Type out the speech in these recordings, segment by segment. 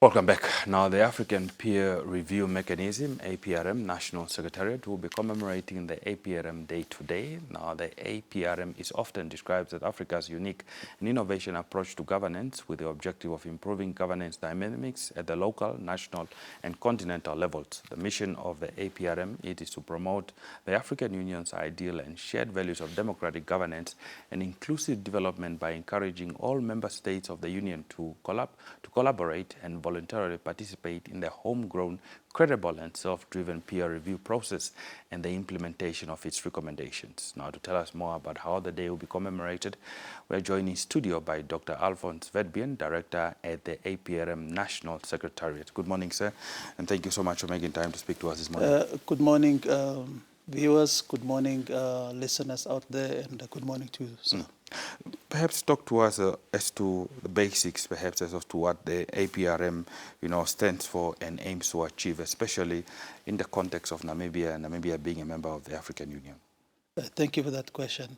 Welcome back. Now, the African Peer Review Mechanism, APRM National Secretariat, will be commemorating the APRM Day today. Now, the APRM is often described as Africa's unique and innovation approach to governance with the objective of improving governance dynamics at the local, national, and continental levels. The mission of the APRM is to promote the African Union's ideal and shared values of democratic governance and inclusive development by encouraging all member states of the Union to collaborate and voluntarily participate in the homegrown, credible and self-driven peer review process and the implementation of its recommendations. Now, to tell us more about how the day will be commemorated, we're joined in studio by Dr. Alfons Witbeen, Director at the APRM National Secretariat. Good morning, sir, and thank you so much for making time to speak to us this morning. Good morning, viewers. Good morning, listeners out there, and good morning to you, sir. Perhaps talk to us as to the basics, perhaps as to what the APRM, stands for and aims to achieve, especially in the context of Namibia being a member of the African Union. Thank you for that question.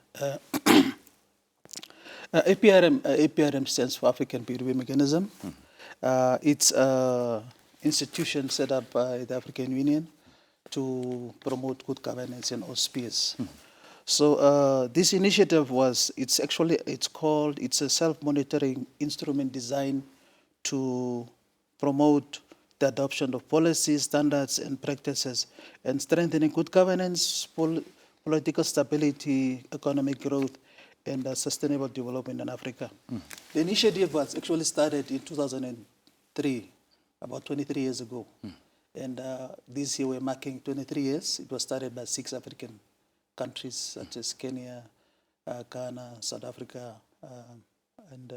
APRM stands for African Peer Review Mechanism. It's an institution set up by the African Union to promote good governance in all spheres. So this initiative it's a self-monitoring instrument designed to promote the adoption of policies, standards, and practices, and strengthening good governance, political stability, economic growth, and sustainable development in Africa. The initiative was actually started in 2003, about 23 years ago. And this year we're marking 23 years. It was started by 6 African countries such as Kenya, Ghana, South Africa, and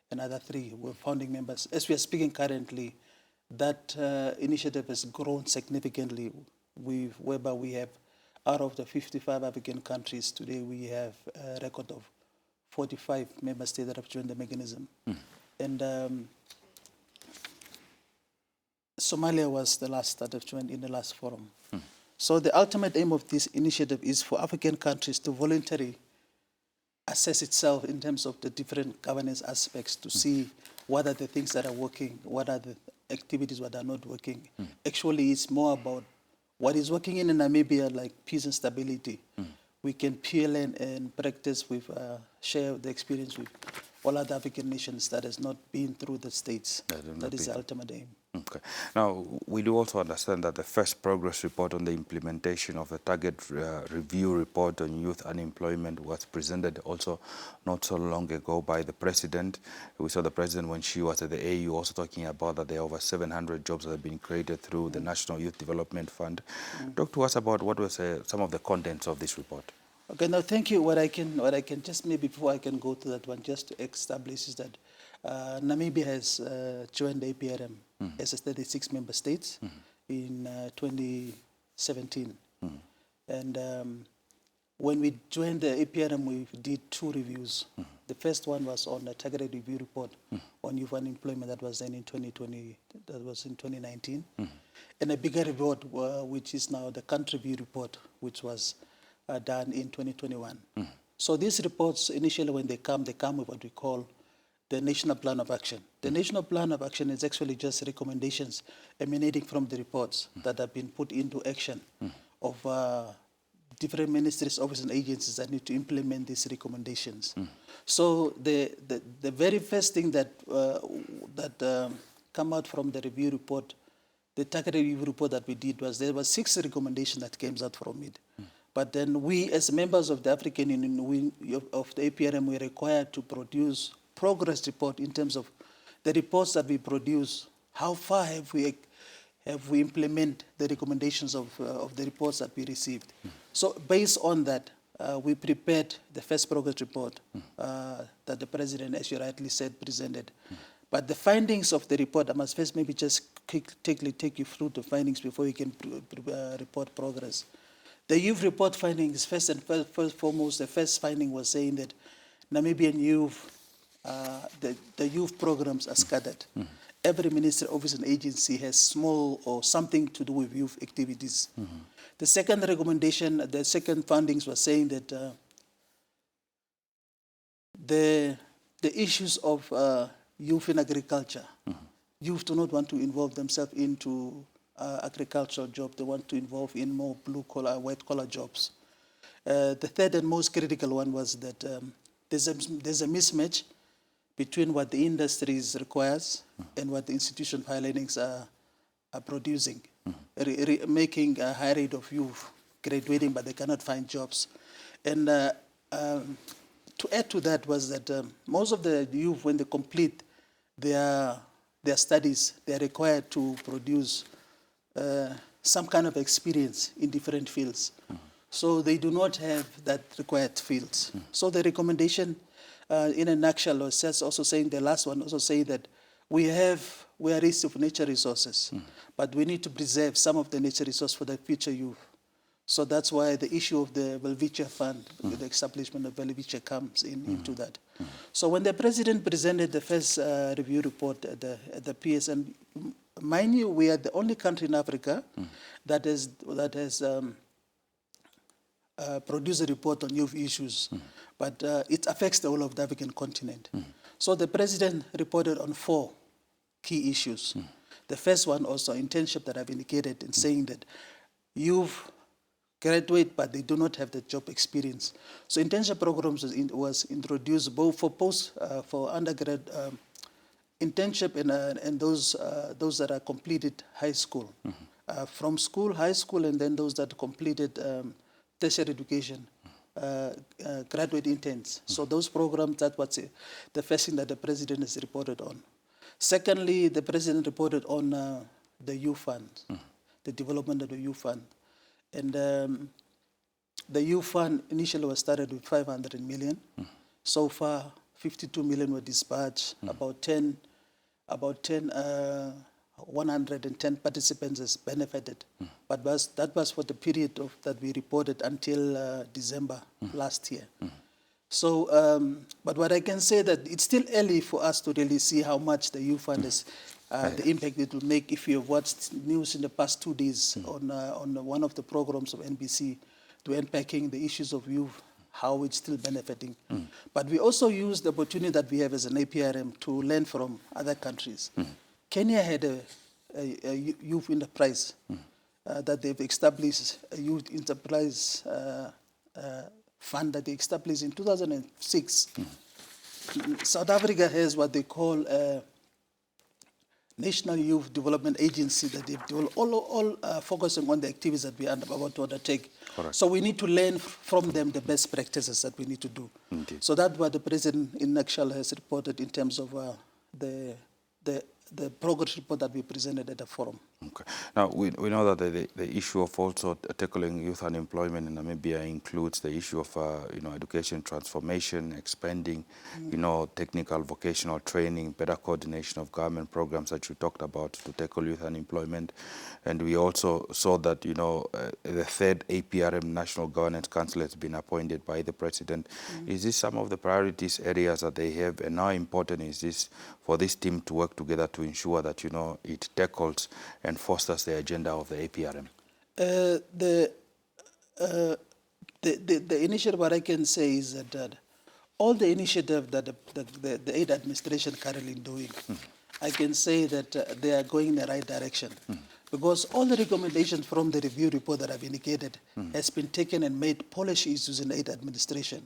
another 3 were founding members. As we are speaking currently, that initiative has grown significantly, whereby we have, out of the 55 African countries today, we have a record of 45 member states that have joined the mechanism. And Somalia was the last that have joined in the last forum. So the ultimate aim of this initiative is for African countries to voluntarily assess itself in terms of the different governance aspects to see what are the things that are working, what are the activities that are not working. Actually, it's more about what is working in Namibia, like peace and stability. We can peer learn and practice with, share the experience with all other African nations that has not been through the states. That is the ultimate aim. Okay. Now, we do also understand that the first progress report on the implementation of the target review report on youth unemployment was presented also not so long ago by the President. We saw the President when she was at the AU also talking about that there are over 700 jobs that have been created through the National Youth Development Fund. Talk to us about what was some of the contents of this report. Okay, now thank you. What I can just maybe before I can go to that one, just to establish is that Namibia has joined the APRM as a 36 member states in 2017. And when we joined the APRM, we did 2 reviews. The first one was on the targeted review report on youth unemployment that was then in 2020, that was in 2019. And a bigger report, which is now the country review report, which was done in 2021. So these reports, initially when they come with what we call the National Plan of Action. The National Plan of Action is actually just recommendations emanating from the reports that have been put into action of different ministries, offices, and agencies that need to implement these recommendations. So the very first thing that come out from the review report, the targeted review report that we did, was there were 6 recommendations that came out from it. But then we, as members of the African Union, of the APRM, we're required to produce progress report in terms of the reports that we produce. How far have we implemented the recommendations of the reports that we received? So based on that, we prepared the first progress report that the President, as you rightly said, presented. But the findings of the report, I must first maybe just quickly take you through the findings before we can report progress. The youth report findings, first and foremost, the first finding was saying that Namibian youth, the youth programs are scattered. Every ministry, office, and agency has small or something to do with youth activities. The second recommendation, the second findings was saying that the issues of youth in agriculture youth do not want to involve themselves into agricultural jobs. They want to involve in more blue-collar, white-collar jobs. The third and most critical one was that there's a mismatch between what the industry requires and what the institution pilotings are producing, making a high rate of youth graduating, but they cannot find jobs. And to add to that was that most of the youth, when they complete their studies, they are required to produce some kind of experience in different fields. So they do not have that required fields. So the recommendation, in a nutshell, was also saying, the last one also saying that we are rich of nature resources, but we need to preserve some of the nature resources for the future youth. So that's why the issue of the Welwitschia Fund, the establishment of Welwitschia comes into that. So when the president presented the first review report at the PSN, mind you, we are the only country in Africa that has produced a report on youth issues, but it affects the whole of the African continent. So the president reported on 4 key issues. The first one also, internship, that I've indicated in saying that youth graduate, but they do not have the job experience. So internship programs was introduced both for undergrad internship and those that are completed high school, from school, high school, and then those that completed tertiary education, graduate interns. So those programs, that was the first thing that the president has reported on. Secondly, the president reported on the youth fund, the development of the youth fund. And the youth fund initially was started with 500 million. So far, 52 million were dispatched. About 110 participants has benefited. But that was for the period that we reported until December last year. So, but what I can say that it's still early for us to really see how much the youth fund is, the impact it will make. If you have watched news in the past 2 days on one of the programs of NBC, to unpacking the issues of youth, how it's still benefiting. But we also use the opportunity that we have as an APRM to learn from other countries. Kenya had a youth enterprise that they've established, a youth enterprise fund that they established in 2006. South Africa has what they call a National Youth Development Agency that they've developed, all focusing on the activities that we are about to undertake. Correct. So we need to learn from them the best practices that we need to do. Indeed. So that's what the president in nutshell has reported in terms of the progress report that we presented at the forum. Okay. Now, we know that the issue of also tackling youth unemployment in Namibia includes the issue of education transformation, expanding, technical vocational training, better coordination of government programs that you talked about to tackle youth unemployment. And we also saw that, the third APRM National Governance Council has been appointed by the president. Is this some of the priorities areas that they have? And how important is this for this team to work together to ensure that, it tackles and fosters the agenda of the APRM? The initiative, what I can say is that all the initiatives that the aid administration currently doing, I can say that they are going in the right direction. Because all the recommendations from the review report that I've indicated has been taken and made policy issues in aid administration.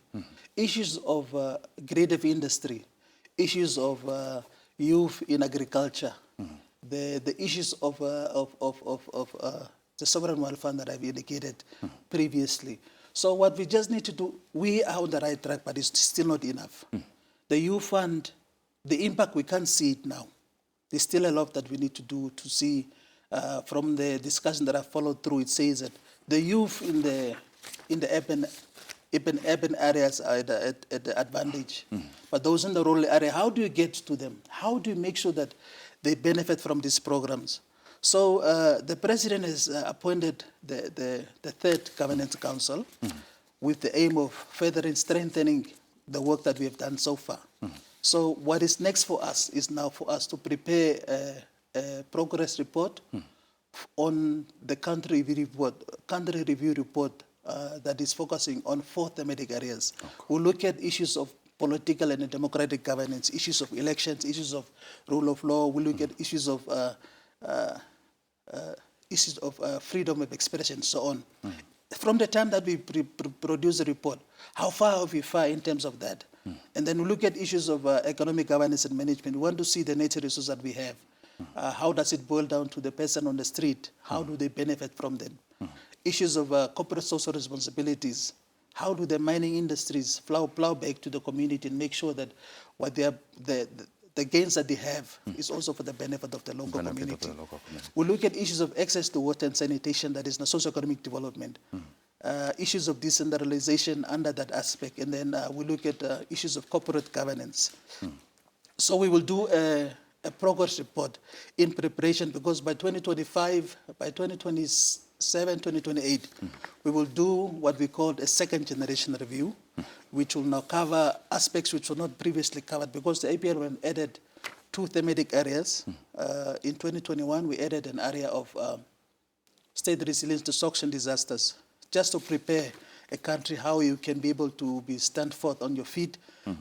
Issues of creative industry, issues of youth in agriculture, the issues of the sovereign wealth fund that I've indicated previously. So what we just need to do, we are on the right track, but it's still not enough. The youth fund, the impact, we can't see it now. There's still a lot that we need to do to see. From the discussion that I followed through, it says that the youth in the urban areas are at the advantage. But those in the rural area, how do you get to them? How do you make sure that they benefit from these programs? So the president has appointed the third governance council with the aim of further strengthening the work that we have done so far. So what is next for us is now for us to prepare a progress report on the country review report that is focusing on 4 thematic areas. Okay. We'll look at issues of political and democratic governance, issues of elections, issues of rule of law. We look at issues of freedom of expression, so on. From the time that we produce a report, how far have we far in terms of that? And then we look at issues of economic governance and management. We want to see the nature resources that we have. How does it boil down to the person on the street? How do they benefit from them? Issues of corporate social responsibilities. How do the mining industries plow back to the community and make sure that what they are, the gains that they have is also for the benefit of the local community. We look at issues of access to water and sanitation, that is the socio-economic development. Issues of decentralization under that aspect. And then we look at issues of corporate governance. So we will do a progress report in preparation, because by 2025, by 2027, 2028, we will do what we call a second generation review, which will now cover aspects which were not previously covered, because the APRM added 2 thematic areas. In 2021, we added an area of state resilience to shocks and disasters, just to prepare a country how you can be able to stand forth on your feet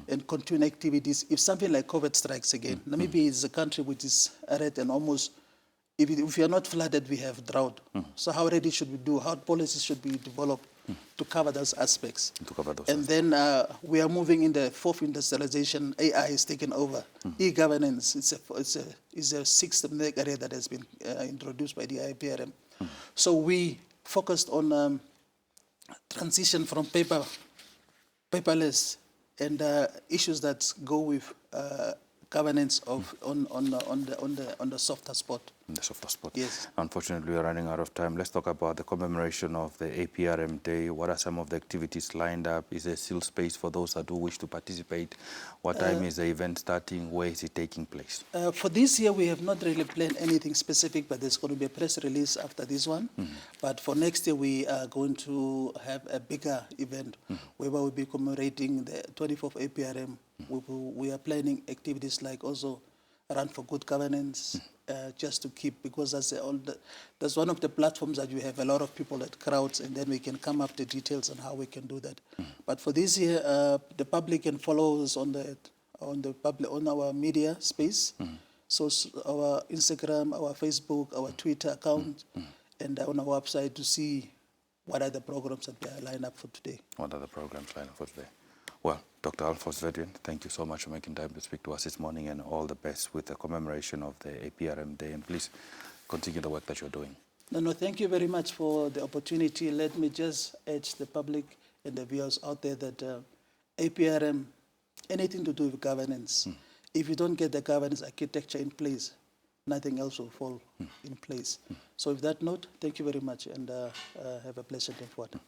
and continue activities if something like COVID strikes again. Namibia is a country which is arid and almost, if you are not flooded, we have drought. So how ready should we do? How policies should be developed to cover those aspects? And then we are moving in the 4th industrialization. AI is taking over. E-governance is a 6th thematic area that has been introduced by the APRM. So we focused on transition from paperless and issues that go with governance of on the softer spot. The softer spot. Yes. Unfortunately, we are running out of time. Let's talk about the commemoration of the APRM Day. What are some of the activities lined up? Is there still space for those that do wish to participate? What time is the event starting? Where is it taking place? For this year, we have not really planned anything specific, but there's going to be a press release after this one. But for next year, we are going to have a bigger event where we'll be commemorating the 24th APRM. We are planning activities like also Run for Good Governance, just to keep, because that's one of the platforms that you have a lot of people at crowds, and then we can come up the details on how we can do that. But for this year, the public can follow us on our media space. So our Instagram, our Facebook, our Twitter account, and on our website to see what are the programs that are lined up for today. What are the programs lined up for today? Well, Dr. Alfons Witbeen, thank you so much for making time to speak to us this morning, and all the best with the commemoration of the APRM Day. And please continue the work that you're doing. No, thank you very much for the opportunity. Let me just urge the public and the viewers out there that APRM, anything to do with governance, if you don't get the governance architecture in place, nothing else will fall in place. So with that note, thank you very much, and have a pleasant day forward.